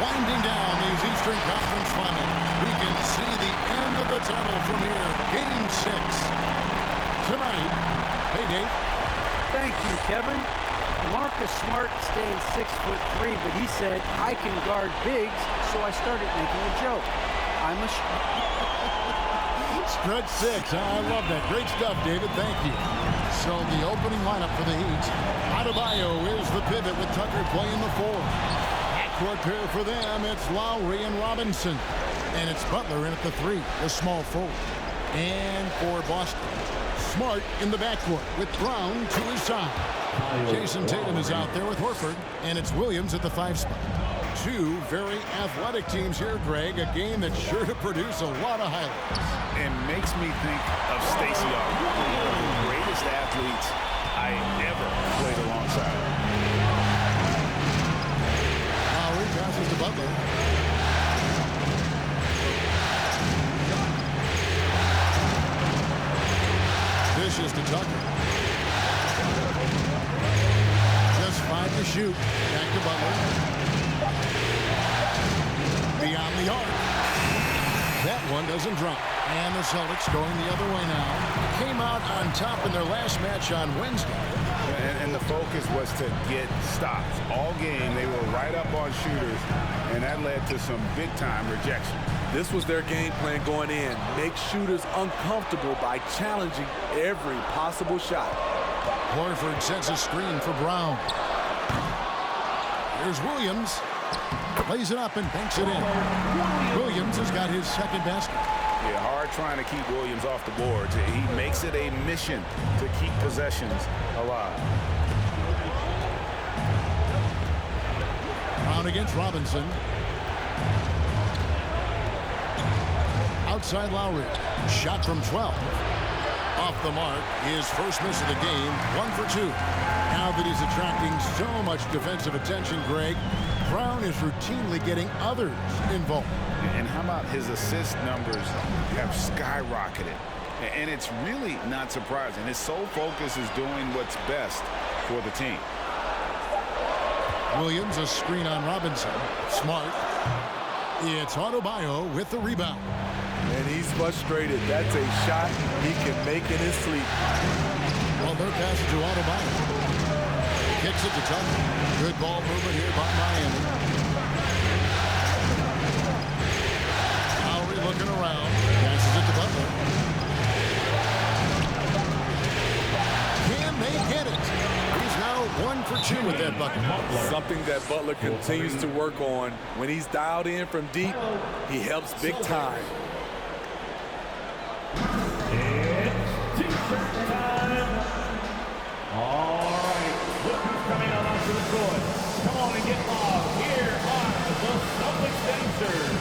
winding down these Eastern Conference Finals. We can see the end of the tunnel from here. Game 6 tonight. Hey, Dave. Thank you, Kevin. Marcus Smart stands 6'3", but he said, I can guard bigs, so I started making a joke. I'm a Stretch 6. I love that. Great stuff, David. Thank you. So the opening lineup for the Heat. Adebayo is the pivot with Tucker playing the 4. Backcourt pair for them. It's Lowry and Robinson. And it's Butler in at the 3, the small forward. And for Boston, Smart in the backcourt with Brown to his side. Jason Tatum is out there with Horford, and it's Williams at the 5 spot. Two very athletic teams here, Greg. A game that's sure to produce a lot of highlights. And makes me think of Stacey Augmon, one of the greatest athletes I ever played alongside. Lowry passes to Butler. Dishes to Tucker. Just 5 to shoot. Back to Butler. Beyond the arc. That one doesn't drop. And the Celtics going the other way now. Came out on top in their last match on Wednesday. And the focus was to get stops. All game, they were right up on shooters, and that led to some big-time rejection. This was their game plan going in. Make shooters uncomfortable by challenging every possible shot. Horford sets a screen for Brown. Here's Williams. Plays it up and banks it in. Williams has got his second basket. Yeah, hard trying to keep Williams off the boards. He makes it a mission to keep possessions alive. Brown against Robinson. Outside Lowry. Shot from 12. Off the mark. His first miss of the game. 1 for 2. Now that he's attracting so much defensive attention, Greg, Brown is routinely getting others involved. And how about his assist numbers have skyrocketed? And it's really not surprising. His sole focus is doing what's best for the team. Williams, a screen on Robinson. Smart. It's Adebayo with the rebound. And he's frustrated. That's a shot he can make in his sleep. Well, they're passing to Adebayo. Kicks it to Tucker. Good ball movement here by Miami. Lowry looking around. Passes it to Butler. Can they get it? He's now 1 for 2 with that bucket. Something that Butler continues to work on. When he's dialed in from deep, he helps big time. It's t-shirt time. All right, look who's coming out onto the court. Come on and get loud. Here are the Celtics dancers.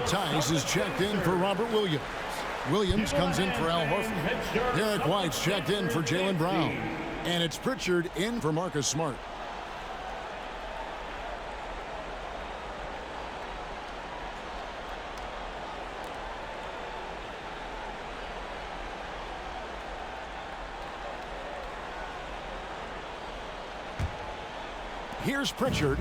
Tice is checked in for Robert Williams. Williams comes in for Al Horford. Derek White's checked in for Jaylen Brown. And it's Pritchard in for Marcus Smart. Here's Pritchard.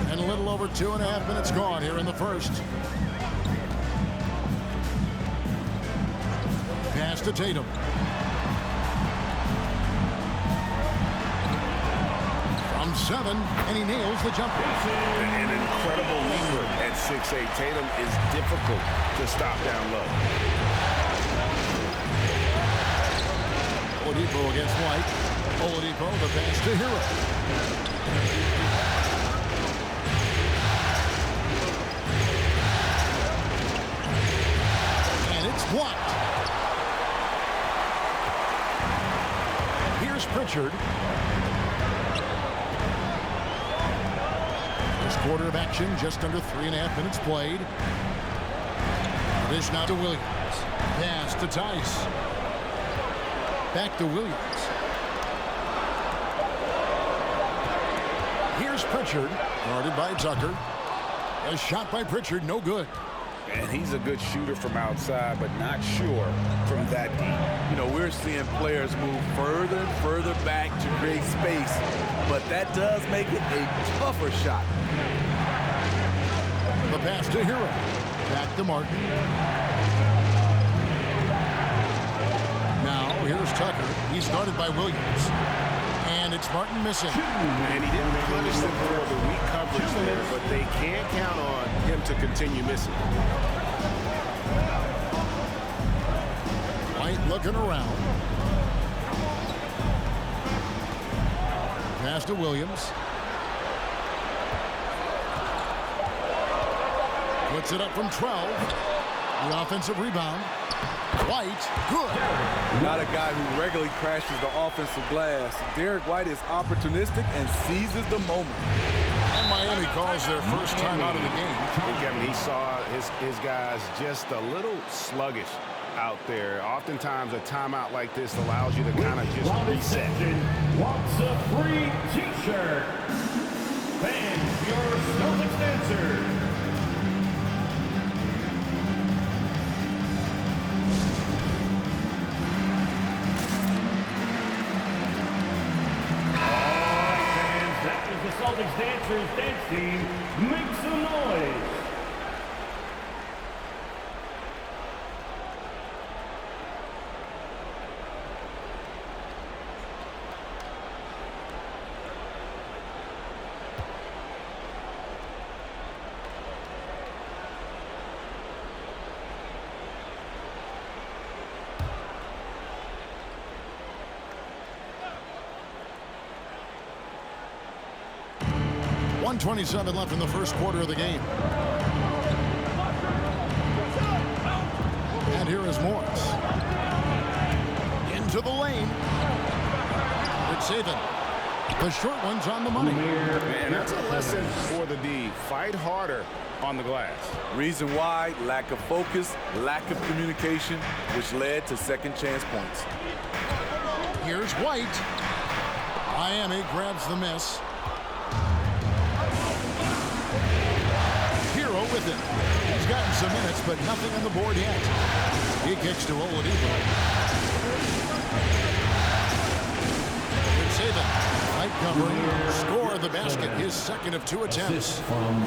And a little over 2.5 minutes gone here in the first. Pass to Tatum. 7, and he nails the jumper. An incredible leaper at 6'8". Tatum is difficult to stop down low. Oladipo against White. Oladipo, the pass to Hero. And it's blocked. Here's Pritchard. First quarter of action, just under 3.5 minutes played. Dish now to Williams. Pass to Tice. Back to Williams. Here's Pritchard, guarded by Tucker. A shot by Pritchard, no good. And he's a good shooter from outside, but not sure from that deep. You know, we're seeing players move further and further back to create space, but that does make it a tougher shot. The pass to Hero. Back to Martin. Now, here's Tucker. He's guarded by Williams. And it's Martin missing. And he didn't punish them for the weak coverage there, but they can't count on him to continue missing. White looking around. Pass to Williams. Puts it up from 12. The offensive rebound. White, good. Not a guy who regularly crashes the offensive glass. Derek White is opportunistic and seizes the moment. And Miami calls their first time out of the game. Kevin, he saw his guys just a little sluggish out there. Oftentimes a timeout like this allows you to kind of just reset. Wants a free t-shirt. Fans, your Celtics dancer. The Celtics dancers dance team, make some noise. .127 left in the first quarter of the game. And here is Morris. Into the lane. It's Saban. The short one's on the money. Man, that's a lesson for the D. Fight harder on the glass. Reason why: lack of focus, lack of communication, which led to second chance points. Here's White. Miami grabs the miss. Hero with it. He's gotten some minutes, but nothing on the board yet. He kicks to Oladipo. Good saving. Tight covering. Score the basket. His second of 2 attempts.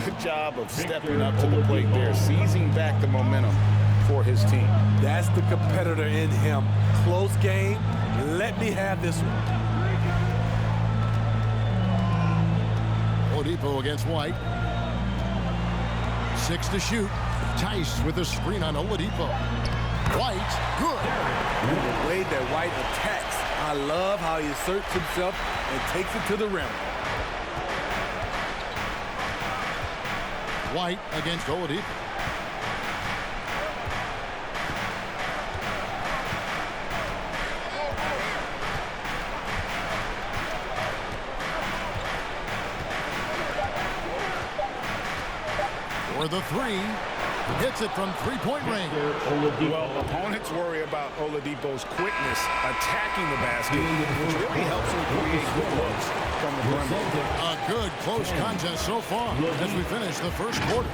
Good job of stepping up to the plate there, seizing back the momentum for his team. That's the competitor in him. Close game. Let me have this one. Oladipo against White. 6 to shoot. Tice with a screen on Oladipo. White, good. The way that White attacks, I love how he asserts himself and takes it to the rim. White against Oladipo. For the 3, hits it from 3-point range. Well, opponents worry about Oladipo's quickness attacking the basket, which really helps him create good looks from the perimeter. A good close contest so far as we finish the first quarter.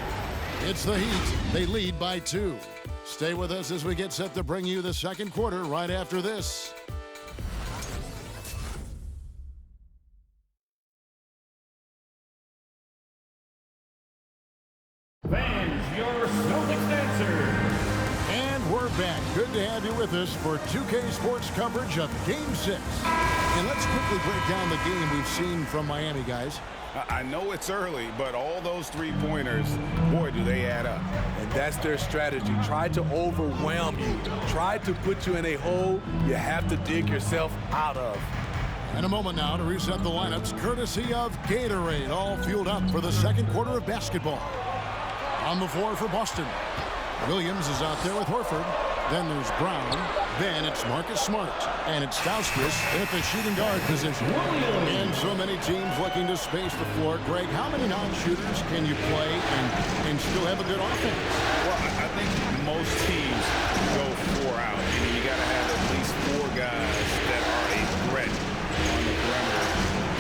It's the Heat. They lead by 2. Stay with us as we get set to bring you the second quarter right after this. Fans, your Celtics dancer. And we're back. Good to have you with us for 2K Sports coverage of Game 6. And let's quickly break down the game we've seen from Miami, guys. I know it's early, but all those three-pointers, boy, do they add up. And that's their strategy. Try to overwhelm you. Try to put you in a hole you have to dig yourself out of. In a moment now to reset the lineups, courtesy of Gatorade, all fueled up for the second quarter of basketball. On the floor for Boston, Williams is out there with Horford. Then there's Brown. Then it's Marcus Smart. And it's Stauskas at the shooting guard position. And so many teams looking to space the floor. Greg, how many non-shooters can you play and still have a good offense? Well, I think most teams go 4 out. Meaning you got to have at least 4 guys that are a threat on the perimeter.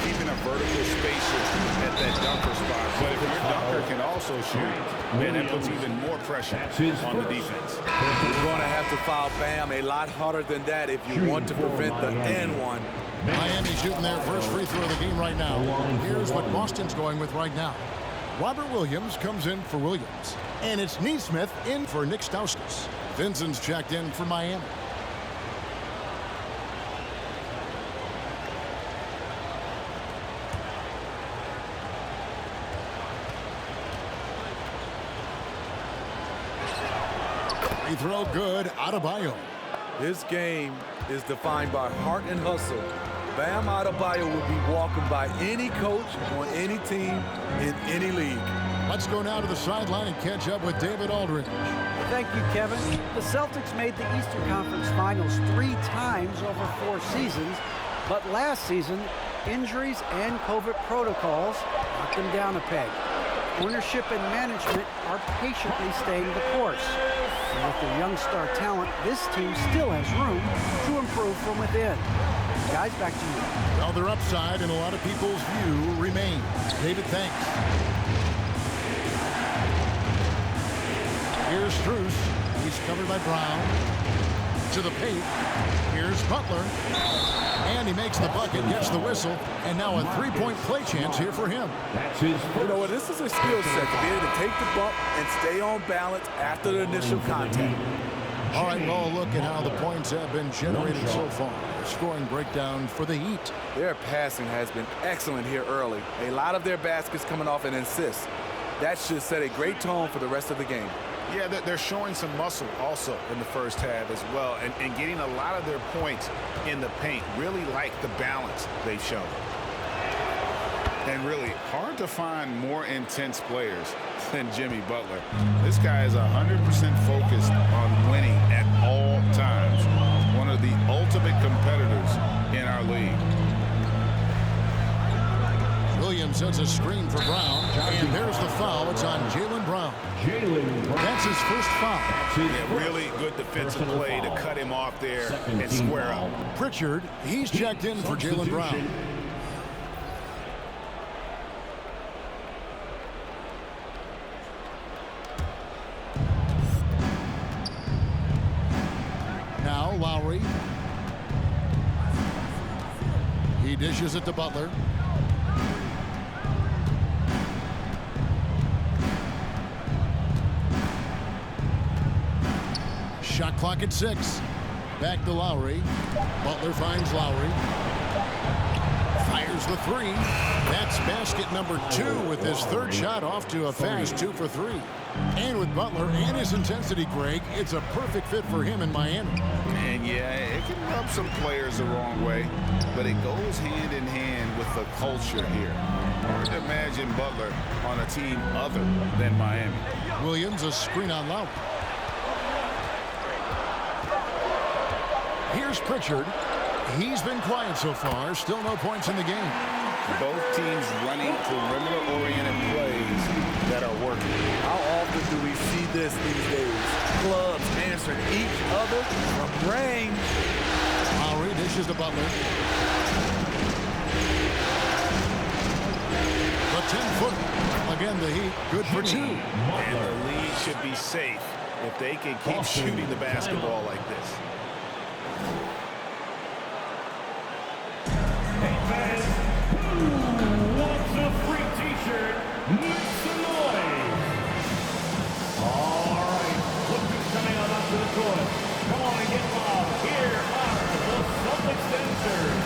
Keeping a vertical spacer at that dunker spot. But if your dunker can also shoot, then that puts even more pressure on the defense. You're going to have to foul Bam a lot harder than that if you want to prevent the N1. Miami shooting their first free throw of the game right now. Here's what Boston's going with right now. Robert Williams comes in for Williams. And it's Neesmith in for Nick Stauskas. Vincent's checked in for Miami. Free throw good, Adebayo. This game is defined by heart and hustle. Bam Adebayo will be welcomed by any coach on any team in any league. Let's go now to the sideline and catch up with David Aldridge. Thank you, Kevin. The Celtics made the Eastern Conference Finals 3 times over 4 seasons, but last season, injuries and COVID protocols knocked them down a peg. Ownership and management are patiently staying the course. And with their young star talent, this team still has room to improve from within. Guys, back to you. Well, their upside in a lot of people's view remains. David, thanks. Here's Strus. He's covered by Brown. To the paint. Here's Butler. And he makes the bucket, gets the whistle, and now a 3-point play chance here for him. You know what? This is a skill set to be able to take the bump and stay on balance after the initial contact. All right, well, look at how the points have been generated so far. Scoring breakdown for the Heat. Their passing has been excellent here early. A lot of their baskets coming off an assist. That should set a great tone for the rest of the game. Yeah, they're showing some muscle also in the first half as well, and getting a lot of their points in the paint. Really like the balance they've shown. And really hard to find more intense players than Jimmy Butler. This guy is 100% focused on winning at all times. One of the ultimate competitors in our league. Williams sets a screen for Brown, and there's the foul. It's on Jaylen Brown. That's his first foul. Yeah, really good defensive play to cut him off there and square up. Pritchard, he's checked in for Jaylen Brown. Now Lowry. He dishes it to Butler. Shot clock at 6. Back to Lowry. Butler finds Lowry. Fires the 3. That's basket number 2 with his third shot off to a fast 2 for 3. And with Butler and his intensity, Greg, it's a perfect fit for him in Miami. And yeah, it can rub some players the wrong way, but it goes hand in hand with the culture here. Hard to imagine Butler on a team other than Miami. Williams, a screen on Lowry. Here's Pritchard. He's been quiet so far. Still no points in the game. Both teams running perimeter-oriented plays that are working. How often do we see this these days? Clubs answering each other from range. Lowry dishes to Butler. The 10-foot. Again, the Heat good for 2. And the lead should be safe if they can keep shooting the basketball like this. Wants a free t-shirt? Make some noise. All right, look who's coming on onto the court. Come on and get loud. Here are the Celtics dancers.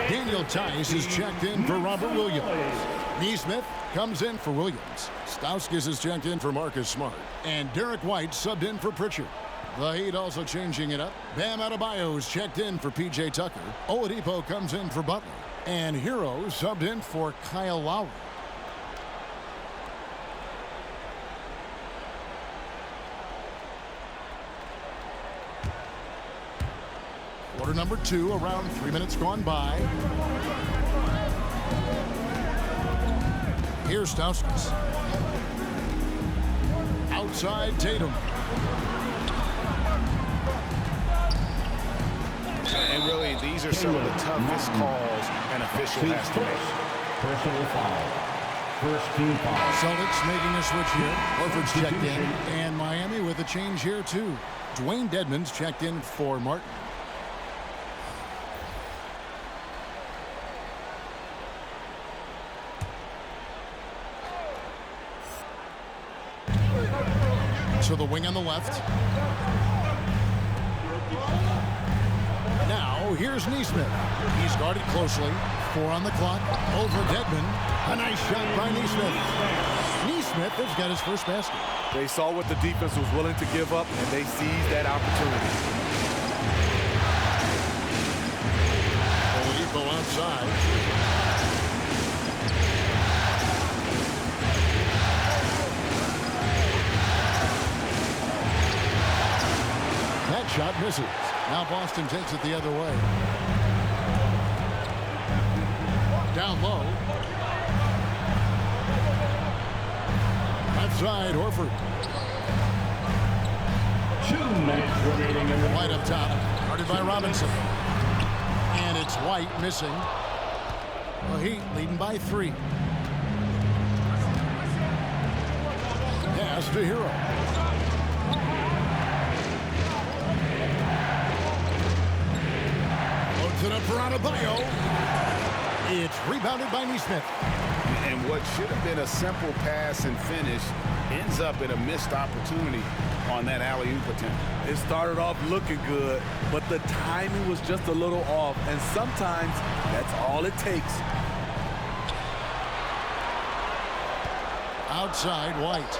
Daniel Tice is checked in for Robert Williams. Neesmith comes in for Williams. Stauskas is checked in for Marcus Smart. And Derek White subbed in for Pritchard. The Heat also changing it up. Bam Adebayo is checked in for P.J. Tucker. Oladipo comes in for Butler. And Hero subbed in for Kyle Lowry. Quarter number 2, around 3 minutes gone by. Here's Stauskas. Outside Tatum. And really, these are some of the toughest calls an official has to make. Personal foul. First team foul. Celtics making a switch here. Horford's checked in. And Miami with a change here, too. Dwayne Dedmon's checked in for Martin. To the wing on the left. Now, here's Neesmith. He's guarded closely. 4 on the clock. Over Dedmon. A nice shot by Neesmith. Neesmith has got his first basket. They saw what the defense was willing to give up, and they seized that opportunity. Oladipo outside. That shot misses. Now Boston takes it the other way. Down low. Left side, Horford. 2 minutes remaining in the White up top. Guarded by Robinson. And it's White missing. The Heat leading by 3. Pass to Hero. It up for Adebayo. It's rebounded by Neesmith. And what should have been a simple pass and finish ends up in a missed opportunity on that alley-oop attempt. It started off looking good, but the timing was just a little off, and sometimes that's all it takes. Outside, White.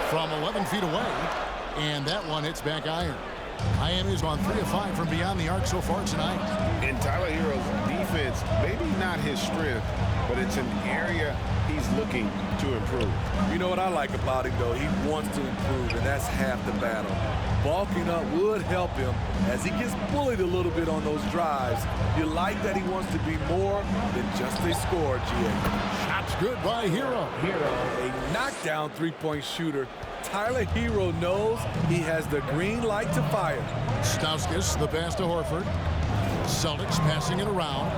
From 11 feet away. And that one hits back iron. Miami's on 3 of 5 from beyond the arc so far tonight. And Tyler Hero's defense, maybe not his strength, but it's an area he's looking to improve. You know what I like about him, though? He wants to improve, and that's half the battle. Bulking up would help him as he gets bullied a little bit on those drives. You like that he wants to be more than just a scorer, GA. Shot's good by Hero. A knockdown three-point shooter. Tyler Hero knows he has the green light to fire. Stauskas, the pass to Horford. Celtics passing it around.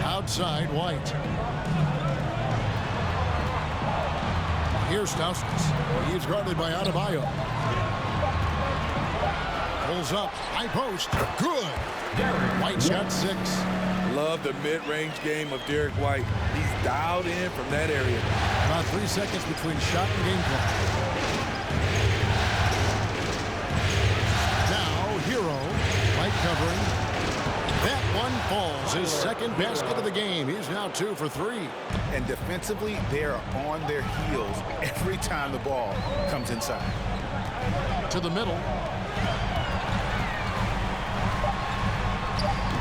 Outside, White. Here's Stauskas. He's guarded by Adebayo. Pulls up. High post. Good. White's got 6. Love the mid-range game of Derek White. He's dialed in from that area. About 3 seconds between shot and game clock. Now, Hero. White covering. That one falls. His second basket of the game. He's now 2 for 3. And defensively, they're on their heels every time the ball comes inside. To the middle.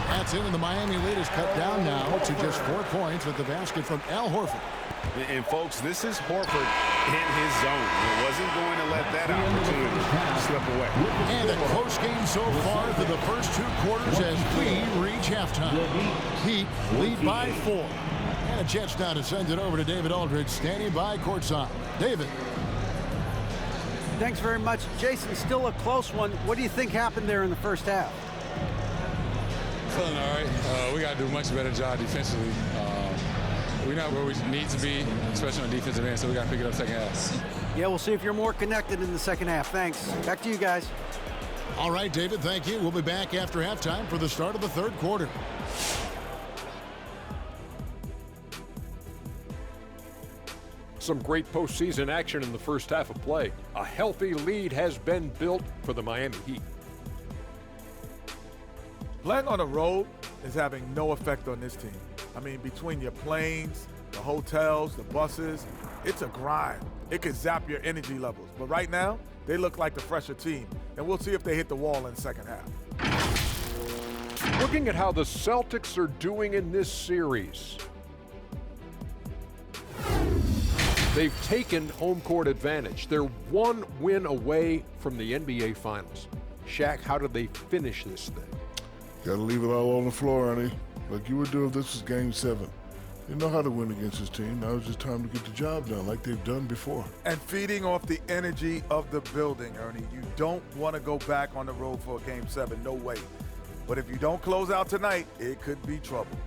That's in, and the Miami lead is cut down now to just 4 points with the basket from Al Horford. And folks, this is Horford in his zone. He wasn't going to let that opportunity slip away. And a close game so far through the first 2 quarters as we reach halftime. Heat lead by 4. And a chance now to send it over to David Aldridge, standing by courtside. David. Thanks very much. Jason, still a close one. What do you think happened there in the first half? Feeling all right. We got to do a much better job defensively. We're not where we need to be, especially on defensive end, so we got to pick it up second half. Yeah, we'll see if you're more connected in the second half. Thanks. Back to you guys. All right, David, thank you. We'll be back after halftime for the start of the third quarter. Some great postseason action in the first half of play. A healthy lead has been built for the Miami Heat. Playing on the road is having no effect on this team. I mean, between your planes, the hotels, the buses, it's a grind. It can zap your energy levels. But right now, they look like the fresher team, and we'll see if they hit the wall in the second half. Looking at how the Celtics are doing in this series, they've taken home court advantage. They're one win away from the NBA Finals. Shaq, how did they finish this thing? Got to leave it all on the floor, Ernie, like you would do if this was Game 7. They know how to win against this team. Now it's just time to get the job done like they've done before. And feeding off the energy of the building, Ernie. You don't want to go back on the road for a Game 7, no way. But if you don't close out tonight, it could be trouble.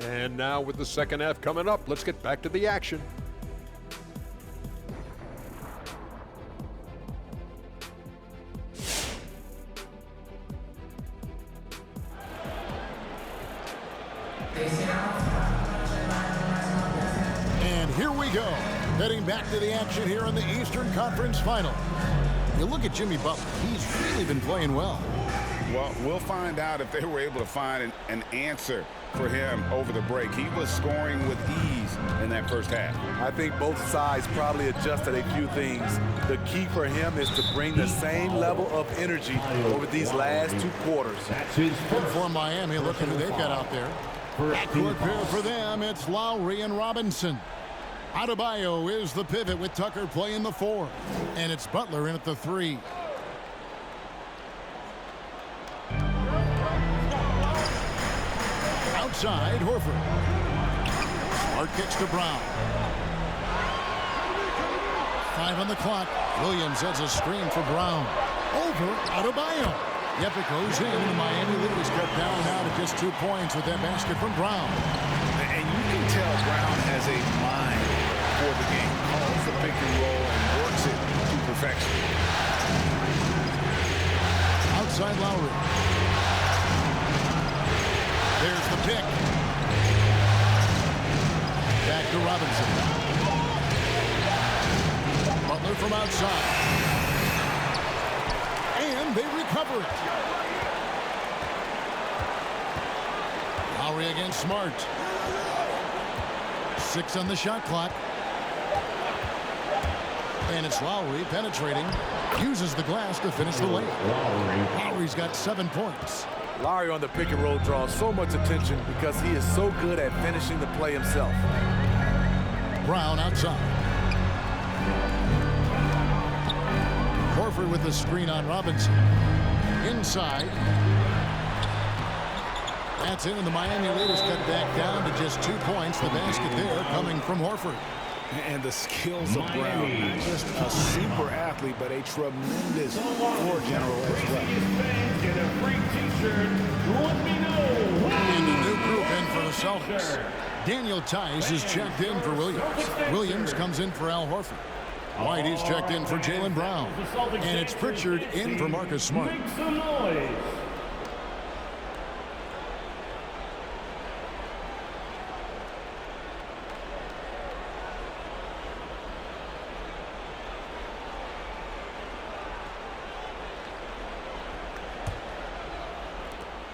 And now with the second half coming up, let's get back to the action. And here we go, heading back to the action here in the Eastern Conference Final. You look at Jimmy Butler, he's really been playing well. Well, we'll find out if they were able to find an answer for him over the break. He was scoring with ease in that first half. I think both sides probably adjusted a few things. The key for him is to bring the same level of energy over these last two quarters. And for Miami, look at who they've got out there. Backcourt pair for them, it's Lowry and Robinson. Adebayo is the pivot with Tucker playing the 4. And it's Butler in at the 3. Outside, Horford. Smart kicks to Brown. 5 on the clock. Williams has a screen for Brown. Over Adebayo. Yep, it goes in. The Miami lead is cut down now to just 2 points with that basket from Brown. And you can tell Brown has a mind for the game. Calls the pick and roll and works it to perfection. Outside Lowry. There's the pick. Back to Robinson. Butler from outside. And they recover it. Lowry against Smart. 6 on the shot clock. And it's Lowry penetrating. Uses the glass to finish the layup. Lowry's got 7 points. Lowry on the pick and roll draws so much attention because he is so good at finishing the play himself. Brown outside. Horford with the screen on Robinson. Inside. That's in, and the Miami lead is cut back down to just 2 points. The basket there coming from Horford. And the skills of Brown, not just a super athlete, but a tremendous floor general as well. Get a free t-shirt. Let me know. And a new group in for the Celtics. Daniel Tice is checked in for Williams. Williams comes in for Al Horford. White is checked in for Jaylen Brown. And it's Pritchard in for Marcus Smart. Make some noise.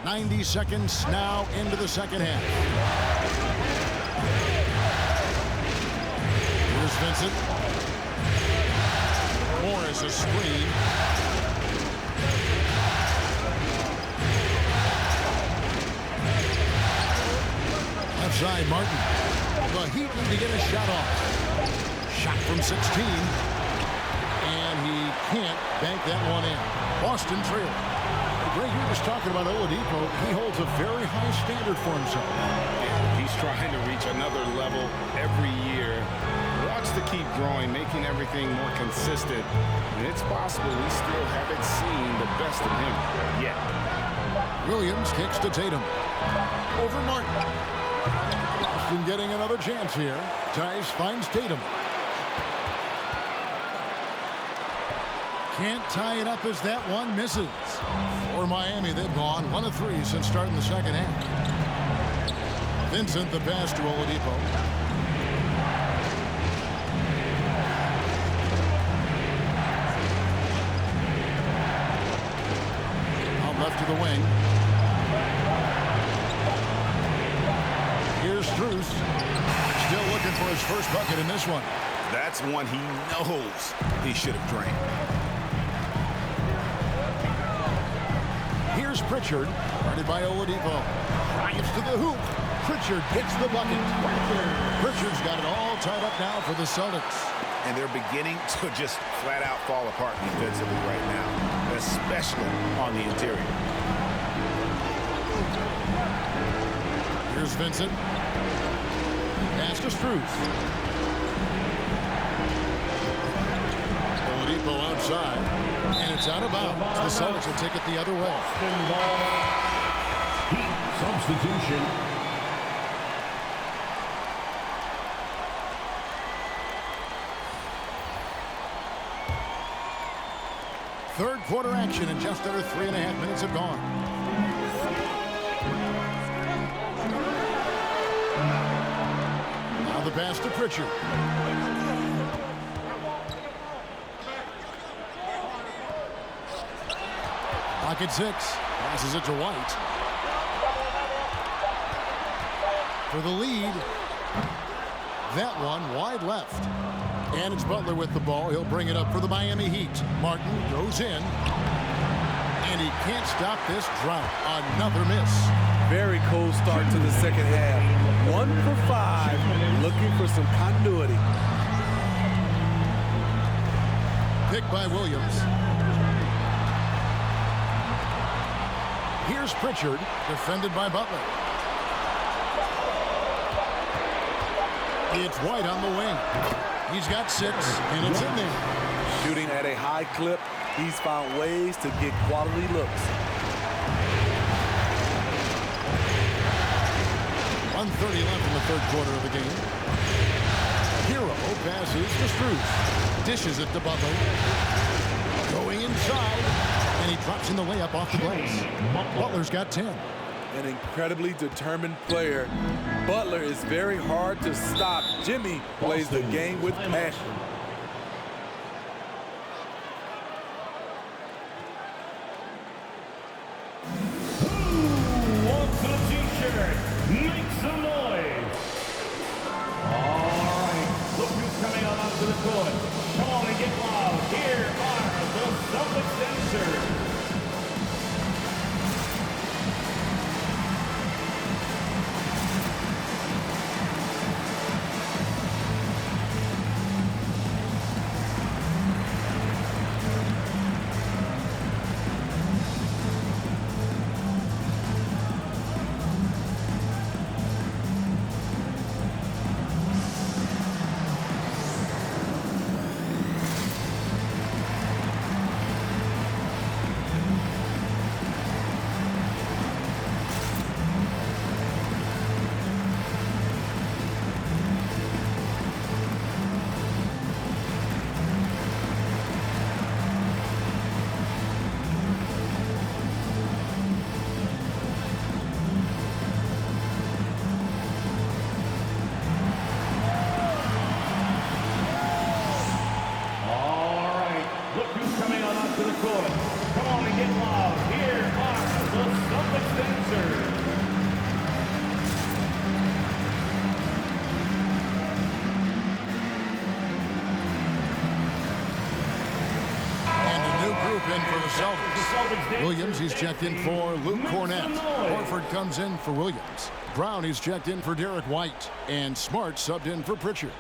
.90 seconds now into the second half. Here's Vincent. Morris a screen. Left side, Martin. The Heat need to get a shot off. Shot from 16. And he can't bank that one in. Boston trail. Greg, you were just talking about Oladipo. He holds a very high standard for himself. Yeah, he's trying to reach another level every year. Wants to keep growing, making everything more consistent. And it's possible we still haven't seen the best of him yet. Williams kicks to Tatum. Over Martin. Boston getting another chance here. Tice finds Tatum. Can't tie it up as that one misses. For Miami, they've gone 1 of 3 since starting the second half. Vincent the pass to Oladipo. Out left to the wing. loose. Still looking for his first bucket in this one. That's one he knows he should have drained. Here's Pritchard, guarded by Oladipo. Drives to the hoop. Pritchard gets the bucket. Pritchard's got it all tied up now for the Celtics. And they're beginning to just flat out fall apart defensively right now, especially on the interior. Here's Vincent. Pass to Strus. Oladipo outside, and it's out of bounds. The Celtics will take it the other way. Substitution. Third quarter action, and just under 3.5 minutes have gone. Now the pass to Pritchard. Pocket 6. Passes it to White. For the lead. That one wide left. And it's Butler with the ball. He'll bring it up for the Miami Heat. Martin goes in. And he can't stop this drought. Another miss. Very cold start to the second half. 1 for 5, looking for some continuity. Picked by Williams. Here's Pritchard, defended by Butler. It's White on the wing. He's got 6, and it's in there. Shooting at a high clip, he's found ways to get quality looks. 1:30 left in the third quarter of the game. Hero passes to Strus. Dishes it to Butler. Going inside, and he drops in the layup off the glass. Butler's got 10. An incredibly determined player. Butler is very hard to stop. Jimmy plays the game with passion. Who wants a t-shirt? Make some noise. All right, look who's coming out onto the court. Come on and get loud. Here are the Celtics dancers. Williams, he's checked in for Luke Cornett. Horford comes in for Williams. Brown, he's checked in for Derek White. And Smart subbed in for Pritchard.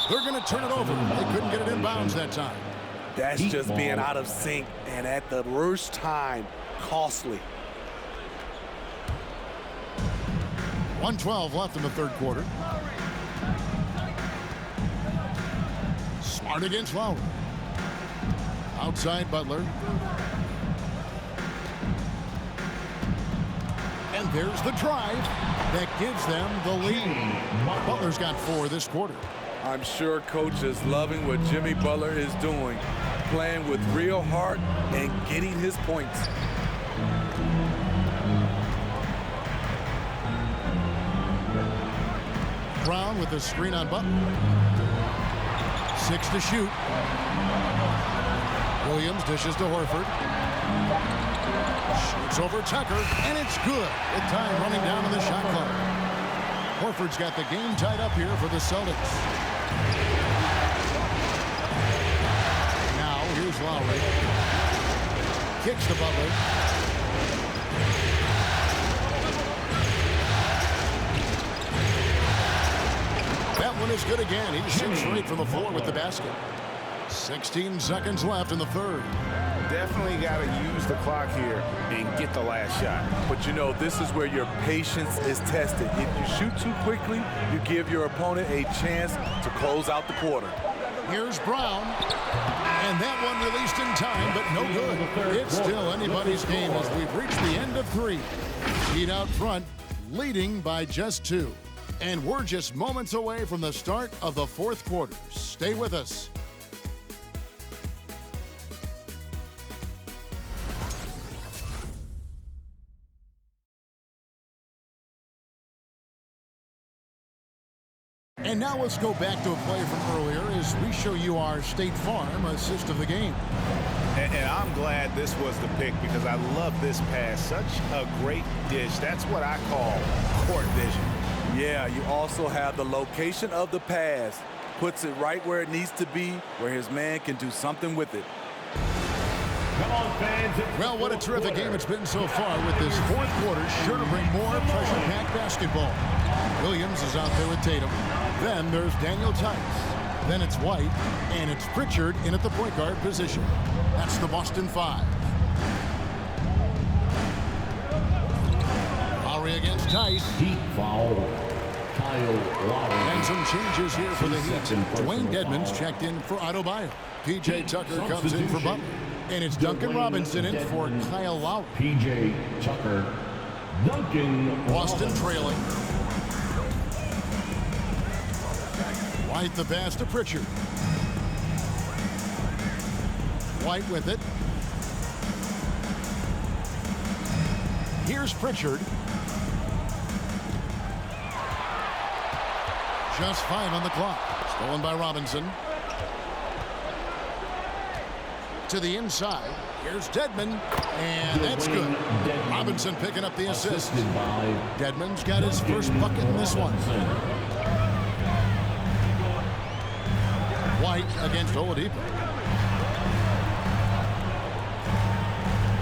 They're going to turn it over. They couldn't get it in bounds that time. That's just being out of sync, and at the worst time, costly. 1:12 left in the third quarter. Smart against Lowry. Outside Butler. And there's the drive that gives them the lead. Butler's got 4 this quarter. I'm sure Coach is loving what Jimmy Butler is doing, playing with real heart and getting his points. Brown with the screen on Butler. 6 to shoot. Williams dishes to Horford. Shoots over Tucker, and it's good with time running down on the shot clock. Horford's got the game tied up here for the Celtics. Now here's Lowry. Kicks to Butler. That one is good again. He shoots right from the floor with the basket. 16 seconds left in the third. Definitely got to use the clock here and get the last shot. But you know, this is where your patience is tested. If you shoot too quickly, you give your opponent a chance to close out the quarter. Here's Brown. And that one released in time, but no good. It's still anybody's game as we've reached the end of 3. Heat out front, leading by just 2. And we're just moments away from the start of the fourth quarter. Stay with us. And now let's go back to a play from earlier as we show you our State Farm assist of the game. And I'm glad this was the pick because I love this pass. Such a great dish. That's what I call court vision. Yeah, you also have the location of the pass. Puts it right where it needs to be, where his man can do something with it. Come on, fans. Well, what a terrific game it's been so far with this fourth quarter. Sure to bring more pressure-packed basketball. Williams is out there with Tatum. Then there's Daniel Tice. Then it's White. And it's Pritchard in at the point guard position. That's the Boston 5. Lowry against Tice. Deep foul. Kyle Lowry. And some changes here for the Heat. Dwayne Dedmon's checked in for Adebayo. P.J. Tucker comes in for Butler. And it's Duncan Robinson in for Kyle Lowry. P.J. Tucker. Duncan. Boston trailing. White the pass to Pritchard. White with it. Here's Pritchard. Just 5 on the clock. Stolen by Robinson. To the inside. Here's Dedmon. And that's good. Robinson picking up the assist. Dedmon's got his first bucket in this one. White against Oladipo.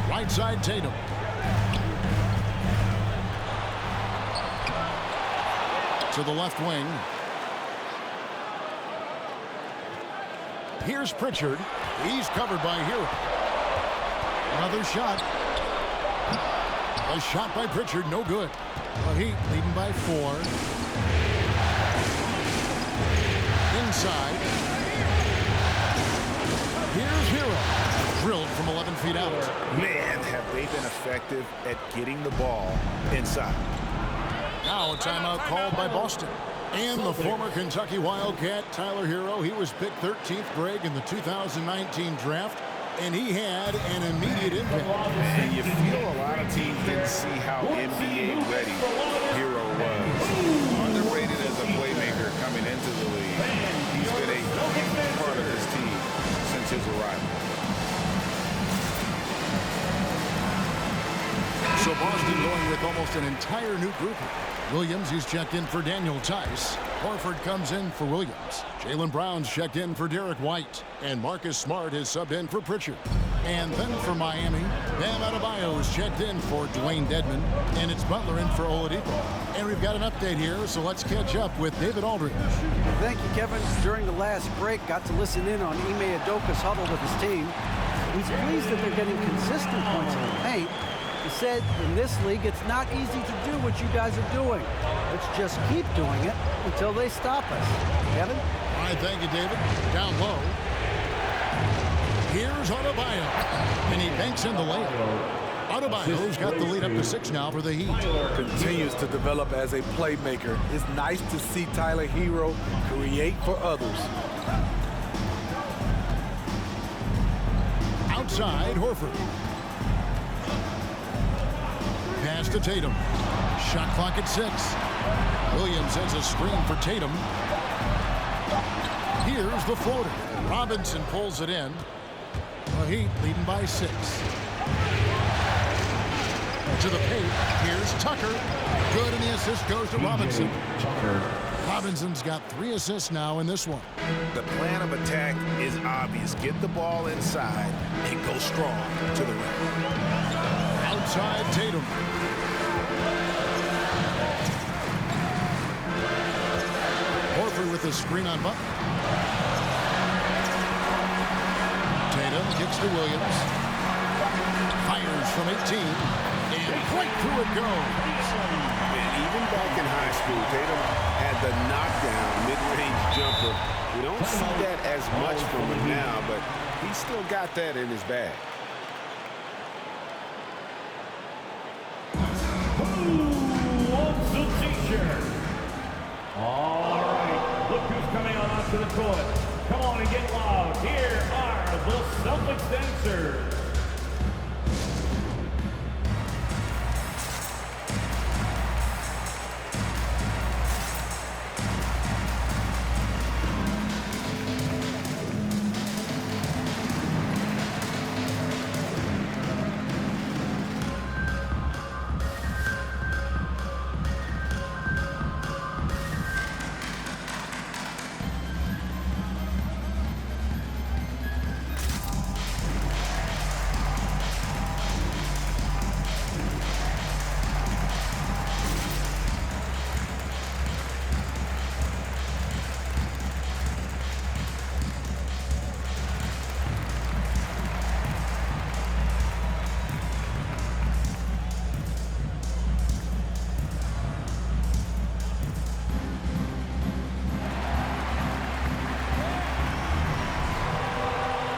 Right side Tatum. To the left wing. Here's Pritchard. He's covered by Hero. Another shot. A shot by Pritchard, no good. The Heat leading by 4. Inside. Here's Hero. Drilled from 11 feet out. Man, have they been effective at getting the ball inside. Now a timeout called by Boston. And the former Kentucky Wildcat, Tyler Hero, he was picked 13th, Greg, in the 2019 draft, and he had an immediate impact. Man, you feel a lot of teams didn't see how NBA ready Hero was. Underrated as a playmaker coming into the league. He's been a huge part of this team since his arrival. So Boston going with almost an entire new group. Williams, he's checked in for Daniel Tice. Horford comes in for Williams. Jaylen Brown's checked in for Derek White. And Marcus Smart is subbed in for Pritchard. And then for Miami, Bam Adebayo is checked in for Dwayne Dedmon. And it's Butler in for Oladipo. And we've got an update here, so let's catch up with David Aldridge. Thank you, Kevin. During the last break, got to listen in on Ime Udoka's huddle with his team. He's pleased that they're getting consistent points in the paint. He said, in this league, it's not easy to do what you guys are doing. Let's just keep doing it until they stop us. Kevin? All right, thank you, David. Down low. Here's Adebayo. And he banks in the layup. Adebayo's got the lead up to 6 now for the Heat. Continues to develop as a playmaker. It's nice to see Tyler Hero create for others. Outside, Horford. Pass to Tatum. Shot clock at 6. Williams has a screen for Tatum. Here's the floater. Robinson pulls it in. The Heat leading by 6. To the paint. Here's Tucker. Good, and the assist goes to Robinson. Robinson's got 3 assists now in this one. The plan of attack is obvious. Get the ball inside and go strong to the rim. Outside Tatum. Horford with the screen on Butler. Tatum kicks to Williams. Fires from 18. And right through it goes. And even back in high school, Tatum had the knockdown mid-range jumper. We don't see that as much from him now, but he's still got that in his bag. Who wants a t-shirt? All right, look who's coming on onto the court. Come on and get loud. Here are the Celtics dancers.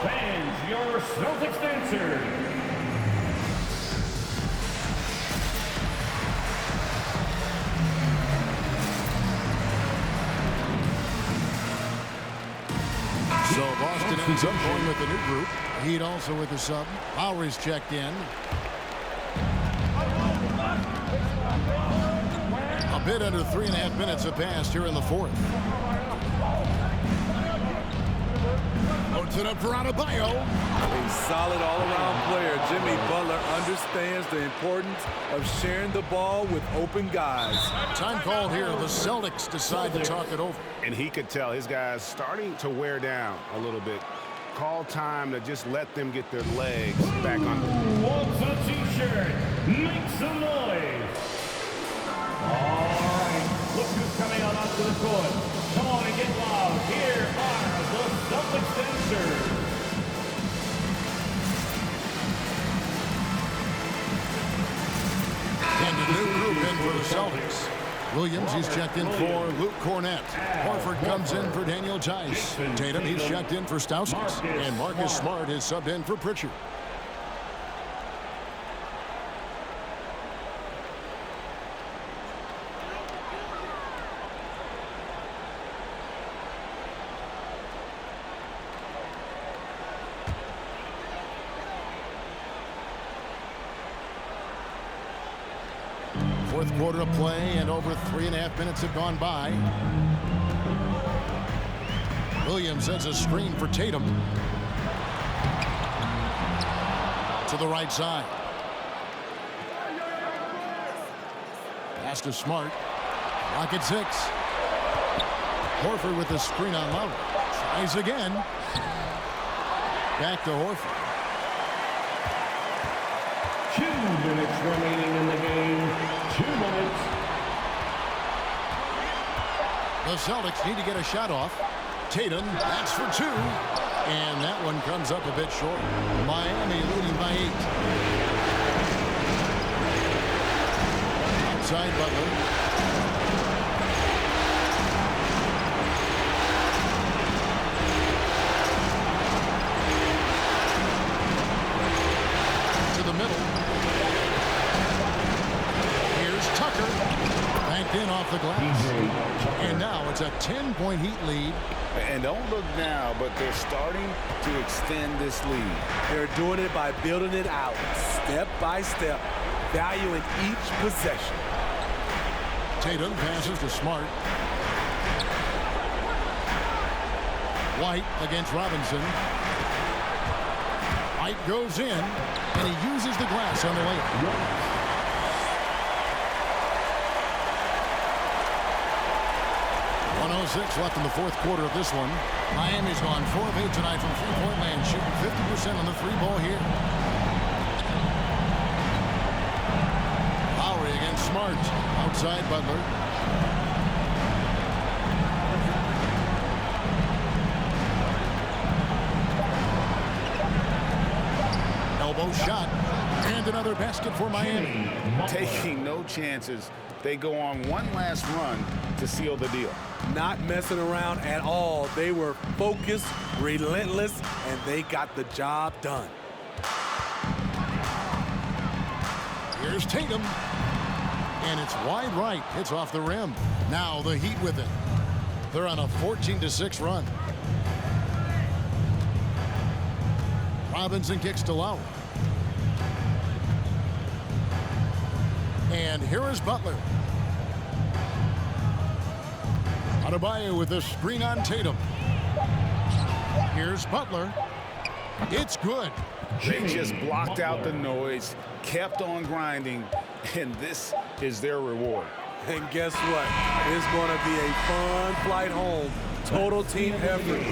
Fans, your Celtics dancer. So Boston ends up going with the new group. Heat also with the sub. Lowry's checked in. A bit under 3.5 minutes have passed here in the 4th. Puts it up for Adebayo. A solid all-around player. Jimmy Butler understands the importance of sharing the ball with open guys. Time called here. The Celtics decide to talk it over. And he could tell his guys starting to wear down a little bit. Call time to just let them get their legs back on. Who wants a t-shirt? Make some noise. All right, look who's coming out onto the court. Come on and get loud. Here are the Celtics dancers. And the new group in for the Celtics. Williams, he's checked in for Luke Cornett. Horford comes in for Daniel Tice. Tatum, he's checked in for Stauskas. And Marcus Smart is subbed in for Pritchard. Fourth quarter of play, and over 3.5 minutes have gone by. Williams has a screen for Tatum. To the right side. Pass to Smart. Lock at 6. Horford with the screen on Lowry. Tries again. Back to Horford. 2 minutes remaining in the game. 2 minutes. The Celtics need to get a shot off. Tatum, that's for 2. And that one comes up a bit short. Miami leading by 8. Outside Butler. To the middle. the glass. And now it's a 10-point Heat lead. And don't look now, but they're starting to extend this lead. They're doing it by building it out, step by step, valuing each possession. Tatum passes to Smart. White against Robinson. White goes in, and he uses the glass on the layup. 1:06 left in the fourth quarter of this one. Miami's gone 4 of 8 tonight from three-point land, shooting 50% on the three ball here. Lowry against Smart. Outside Butler. Elbow shot. And another basket for Miami. Taking no chances. They go on one last run to seal the deal. Not messing around at all. They were focused, relentless, and they got the job done. Here's Tatum. And it's wide right. Hits off the rim. Now the Heat with it. They're on a 14-6 run. Robinson kicks to Lowry. And here is Butler. Adebayo with a screen on Tatum. Here's Butler. It's good. They just blocked out the noise, kept on grinding, and this is their reward. And guess what? It's going to be a fun flight home. Total team effort.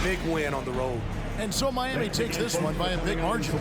Big win on the road. And so Miami takes this one by a big margin.